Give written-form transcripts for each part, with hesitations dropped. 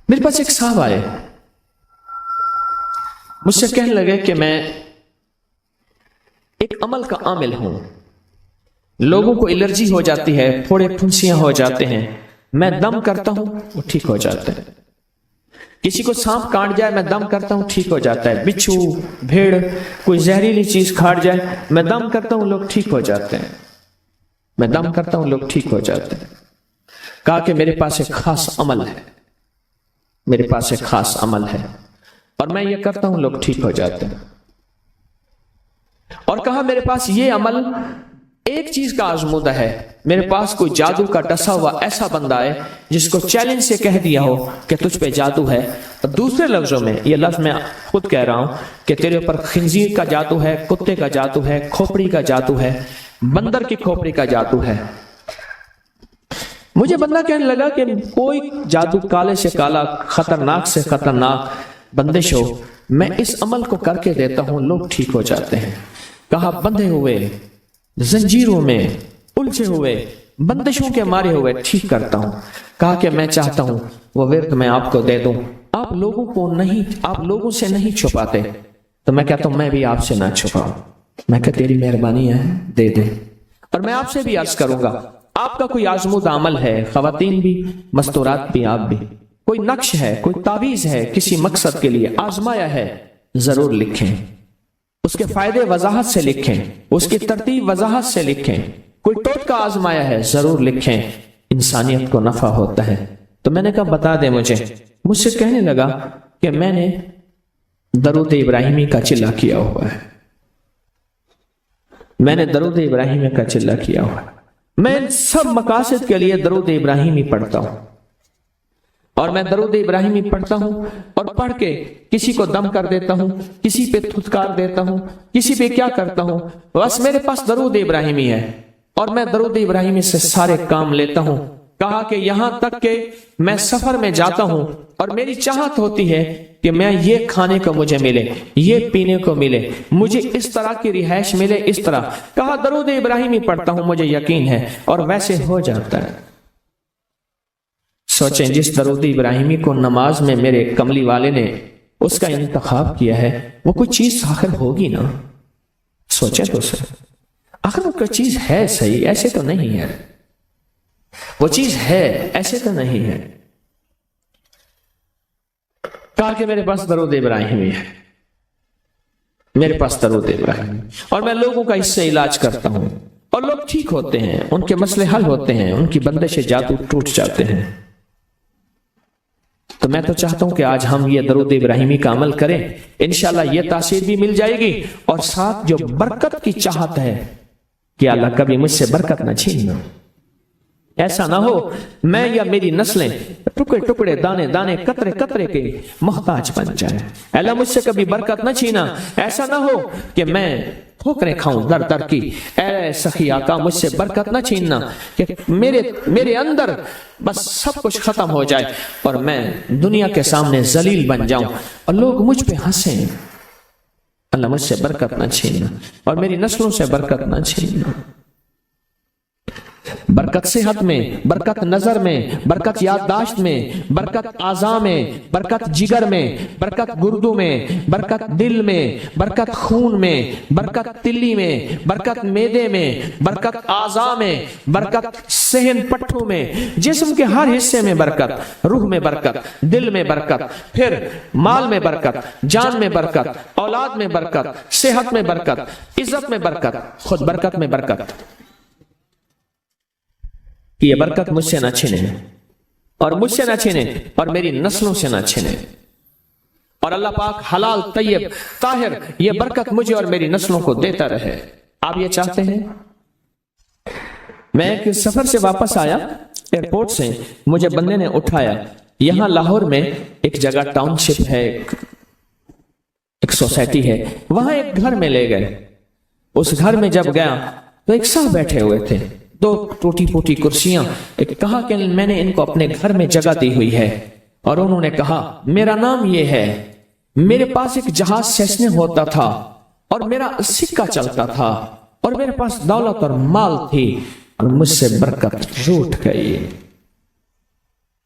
میرے پاس ایک صاحب آئے، مجھ سے کہنے لگے کہ میں ایک عمل کا عامل ہوں، لوگوں کو الرجی ہو جاتی ہے، پھوڑے پھنسیاں ہو جاتے ہیں، میں دم کرتا ہوں وہ ٹھیک ہو جاتے ہیں، کسی کو سانپ کاٹ جائے میں دم کرتا ہوں ٹھیک ہو جاتا ہے، بچھو بھیڑ کوئی زہریلی چیز کھاٹ جائے میں دم کرتا ہوں لوگ ٹھیک ہو جاتے ہیں، میں دم کرتا ہوں لوگ ٹھیک ہو جاتے ہیں۔ کہا کہ میرے پاس ایک خاص عمل ہے، میرے پاس ایک خاص عمل ہے اور میں یہ کرتا ہوں لوگ ٹھیک ہو جاتے ہیں، اور کہا میرے پاس یہ عمل ایک چیز کا آزمودہ ہے، میرے پاس کوئی جادو کا ڈسا ہوا ایسا بندہ ہے جس کو چیلنج سے کہہ دیا ہو کہ تجھ پہ جادو ہے، اور دوسرے لفظوں میں یہ لفظ میں خود کہہ رہا ہوں کہ تیرے اوپر خنزیر کا جادو ہے، کتے کا جادو ہے، کھوپڑی کا جادو ہے، بندر کی کھوپڑی کا جادو ہے۔ مجھے بندہ کہنے لگا کہ کوئی جادو کالے سے کالا، خطرناک سے خطرناک بندش ہو، میں اس عمل کو کر کے دیتا ہوں لوگ ٹھیک ہو جاتے ہیں۔ کہا بندھے ہوئے، زنجیروں میں الجھے ہوئے، بندشوں کے مارے ہوئے ٹھیک کرتا ہوں۔ کہا کہ میں چاہتا ہوں وہ ورد میں آپ کو دے دوں، آپ لوگوں سے نہیں چھپاتے، تو میں کہتا ہوں میں بھی آپ سے نہ چھپاؤں، میں کہ تیری مہربانی ہے دے دے۔ اور میں آپ سے بھی عرض کروں گا آپ کا کوئی آزمودہ عمل ہے، خواتین بھی مستورات بھی آپ بھی، کوئی نقش ہے، کوئی تعویذ ہے، کسی مقصد کے لیے آزمایا ہے، ضرور لکھیں، اس کے فائدے وضاحت سے لکھیں، اس کی ترتیب وضاحت سے لکھیں، کوئی ٹوٹکا آزمایا ہے ضرور لکھیں، انسانیت کو نفع ہوتا ہے۔ تو میں نے کہا بتا دے مجھ سے کہنے لگا کہ میں نے درود ابراہیمی کا چلہ کیا ہوا ہے، میں نے درود ابراہیمی کا چلہ کیا ہوا ہے، میں ان سب مقاصد کے لیے درود ابراہیمی پڑھتا ہوں، اور میں درود ابراہیمی پڑھتا ہوں اور پڑھ کے کسی کو دم کر دیتا ہوں، کسی پہ تھتکار دیتا ہوں، کسی پہ کیا کرتا ہوں، بس میرے پاس درود ابراہیمی ہے اور میں درود ابراہیمی سے سارے کام لیتا ہوں۔ کہا کہ یہاں تک کہ میں سفر میں جاتا ہوں اور میری چاہت ہوتی ہے کہ میں یہ کھانے کو مجھے ملے، یہ پینے کو ملے، مجھے اس طرح کی رہائش ملے، اس طرح کہا درود ابراہیمی پڑھتا ہوں، مجھے یقین ہے اور ویسے ہو جاتا ہے۔ سوچیں جس درود ابراہیمی کو نماز میں میرے کملی والے نے اس کا انتخاب کیا ہے، وہ کوئی چیز آخر ہوگی نا، سوچیں تو صحیح، آخر وہ کوئی چیز ہے صحیح، ایسے تو نہیں ہے، وہ چیز ہے ایسے تو نہیں ہے۔ کہا کہ میرے پاس درود ابراہیمی ہے، میرے پاس درود ابراہیمی، اور میں لوگوں کا اس سے علاج کرتا ہوں اور لوگ ٹھیک ہوتے ہیں، ان کے مسئلے حل ہوتے ہیں، ان کی بندش جادو ٹوٹ جاتے ہیں۔ تو میں تو چاہتا ہوں کہ آج ہم یہ درود ابراہیمی کا عمل کریں، انشاءاللہ یہ تاثیر بھی مل جائے گی، اور ساتھ جو برکت کی چاہت ہے کہ اللہ کبھی مجھ سے برکت نہ چھیننا، ایسا نہ ہو میں یا میری نسلیں ٹکڑے ٹکڑے دانے دانے قطرے قطرے کے محتاج بن جائیں۔ اللہ مجھ سے کبھی برکت نہ چھینا، ایسا نہ ہو کہ میں ٹھوکریں کھاؤں در در کی، اے سخی آقا مجھ سے برکت نہ چھیننا، کہ میرے اندر بس سب کچھ ختم ہو جائے اور میں دنیا کے سامنے ذلیل بن جاؤں اور لوگ مجھ پہ ہنسیں۔ اللہ مجھ سے برکت نہ چھیننا اور میری نسلوں سے برکت نہ چھیننا۔ برکت صحت میں، برکت نظر میں، برکت یادداشت میں، برکت اعضاء میں، برکت جگر میں، برکت گردوں میں، برکت دل میں، برکت خون میں، برکت تلی میں، برکت معدے میں، برکت اعضاء میں، برکت صحن پٹھوں میں، جسم کے ہر حصے میں برکت، روح میں برکت، دل میں برکت، پھر مال میں برکت، جان میں برکت، اولاد میں برکت، صحت میں برکت، عزت میں برکت، خود برکت میں برکت، کہ یہ برکت مجھ سے نہ چھنے اور مجھ سے نہ چھنے اور میری نسلوں سے نہ چھنے، اور اللہ پاک حلال طیب طاہر یہ برکت مجھے اور میری نسلوں کو دیتا رہے۔ آپ یہ چاہتے ہیں؟ میں ایک سفر سے واپس آیا، ایئرپورٹ سے مجھے بندے نے اٹھایا، یہاں لاہور میں ایک جگہ ٹاؤن شپ ہے، ایک سوسائٹی ہے، وہاں ایک گھر میں لے گئے۔ اس گھر میں جب گیا تو ایک صاحب بیٹھے ہوئے تھے، دو ٹوٹی پوٹی کرسیاں، کہا کہ میں نے ان کو اپنے گھر میں جگہ دی ہوئی ہے، اور انہوں نے کہا میرا نام یہ ہے، میرے پاس ایک جہاز سیسنے ہوتا تھا اور میرا سکہ چلتا تھا اور میرے پاس دولت اور مال تھی اور مجھ سے برکت روٹ گئی۔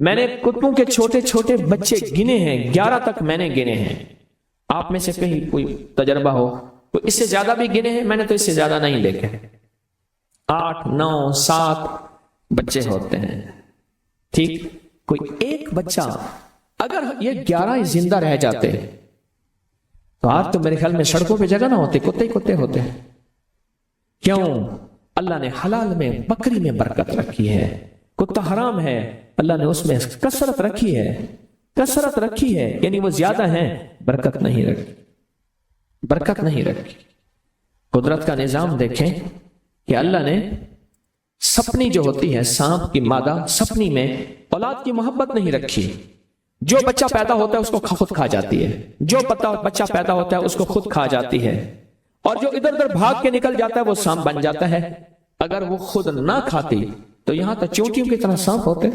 میں نے کتوں کے چھوٹے چھوٹے بچے گنے ہیں، 11 تک میں نے گنے ہیں۔ آپ میں سے کہیں کوئی تجربہ ہو، کوئی اس سے زیادہ بھی گنے ہیں؟ میں نے تو اس سے زیادہ نہیں دیکھے، 8 9 7 بچے ہوتے ہیں۔ ٹھیک، کوئی ایک بچہ، اگر یہ 11 زندہ رہ جاتے تو آج تو میرے خیال میں سڑکوں پہ جگہ نہ ہوتے، کتے ہی کتے ہوتے ہیں۔ کیوں؟ اللہ نے حلال میں، بکری میں برکت رکھی ہے، کتا حرام ہے، اللہ نے اس میں کثرت رکھی ہے، کثرت رکھی ہے، یعنی وہ زیادہ ہیں، برکت نہیں رکھی، برکت نہیں رکھی۔ قدرت کا نظام دیکھیں کہ اللہ نے سپنی جو ہوتی ہے، سانپ کی مادہ سپنی میں اولاد کی محبت نہیں رکھی، جو بچہ پیدا ہوتا ہے اس کو خود کھا جاتی ہے، جو بچہ پیدا ہوتا ہے اس کو خود کھا جاتی ہے، اور جو ادھر ادھر بھاگ کے نکل جاتا ہے وہ سانپ بن جاتا ہے۔ اگر وہ خود نہ کھاتی تو یہاں تو چونٹیوں کی طرح سانپ ہوتے۔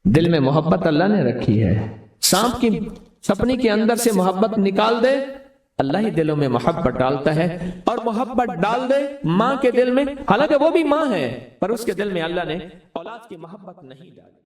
دل میں محبت اللہ نے رکھی ہے، سانپ کی سپنی کے اندر سے محبت نکال دے، اللہ ہی دلوں میں محبت ڈالتا ہے، اور محبت ڈال دے ماں کے دل میں، حالانکہ وہ بھی ماں ہے، پر اس کے دل میں اللہ نے اولاد کی محبت نہیں ڈالی۔